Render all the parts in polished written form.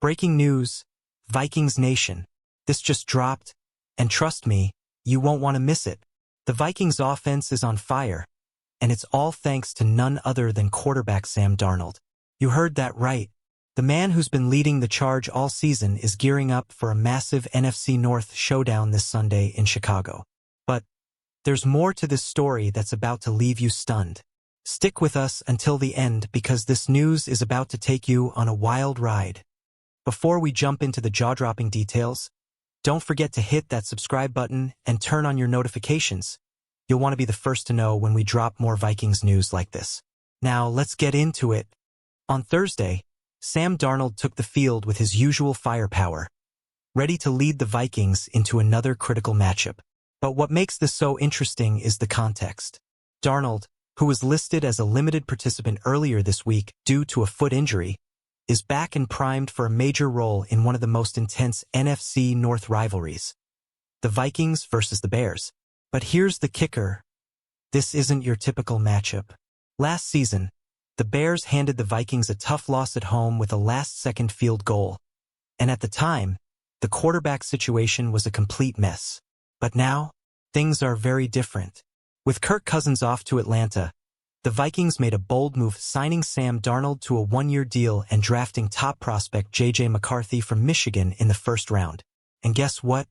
Breaking news, Vikings Nation. This just dropped, and trust me, you won't want to miss it. The Vikings offense is on fire, and it's all thanks to none other than quarterback Sam Darnold. You heard that right. The man who's been leading the charge all season is gearing up for a massive NFC North showdown this Sunday in Chicago. But there's more to this story that's about to leave you stunned. Stick with us until the end because this news is about to take you on a wild ride. Before we jump into the jaw-dropping details, don't forget to hit that subscribe button and turn on your notifications. You'll want to be the first to know when we drop more Vikings news like this. Now, let's get into it. On Thursday, Sam Darnold took the field with his usual firepower, ready to lead the Vikings into another critical matchup. But what makes this so interesting is the context. Darnold, who was listed as a limited participant earlier this week due to a foot injury, is back and primed for a major role in one of the most intense NFC North rivalries, the Vikings versus the Bears. But here's the kicker. This isn't your typical matchup. Last season, the Bears handed the Vikings a tough loss at home with a last-second field goal. And at the time, the quarterback situation was a complete mess. But now, things are very different. With Kirk Cousins off to Atlanta, the Vikings made a bold move signing Sam Darnold to a one-year deal and drafting top prospect J.J. McCarthy from Michigan in the first round. And guess what?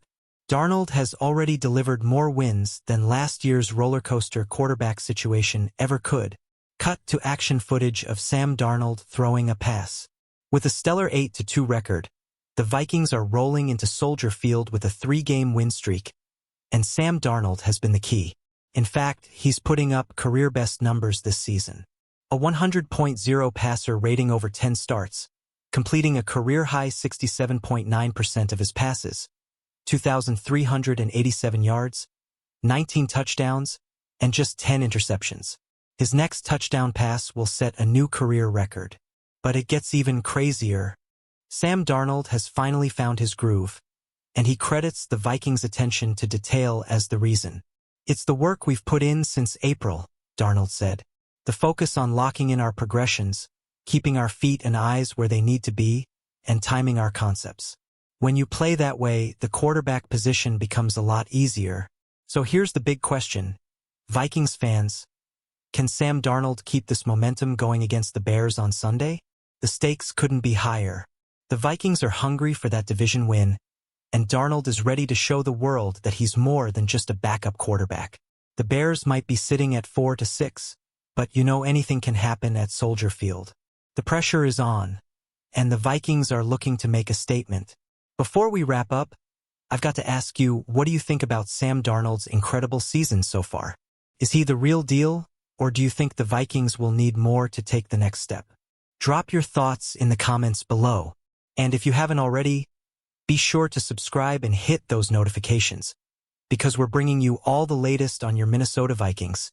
Darnold has already delivered more wins than last year's roller coaster quarterback situation ever could. Cut to action footage of Sam Darnold throwing a pass. With a stellar 8-2 record, the Vikings are rolling into Soldier Field with a 3-game win streak, and Sam Darnold has been the key. In fact, he's putting up career-best numbers this season. A 100.0 passer rating over 10 starts, completing a career-high 67.9% of his passes, 2,387 yards, 19 touchdowns, and just 10 interceptions. His next touchdown pass will set a new career record. But it gets even crazier. Sam Darnold has finally found his groove, and he credits the Vikings' attention to detail as the reason. "It's the work we've put in since April," Darnold said. "The focus on locking in our progressions, keeping our feet and eyes where they need to be, and timing our concepts. When you play that way, the quarterback position becomes a lot easier." So here's the big question. Vikings fans, can Sam Darnold keep this momentum going against the Bears on Sunday? The stakes couldn't be higher. The Vikings are hungry for that division win, and Darnold is ready to show the world that he's more than just a backup quarterback. The Bears might be sitting at 4-6, but anything can happen at Soldier Field. The pressure is on, and the Vikings are looking to make a statement. Before we wrap up, I've got to ask you, what do you think about Sam Darnold's incredible season so far? Is he the real deal, or do you think the Vikings will need more to take the next step? Drop your thoughts in the comments below. And if you haven't already, be sure to subscribe and hit those notifications, because we're bringing you all the latest on your Minnesota Vikings.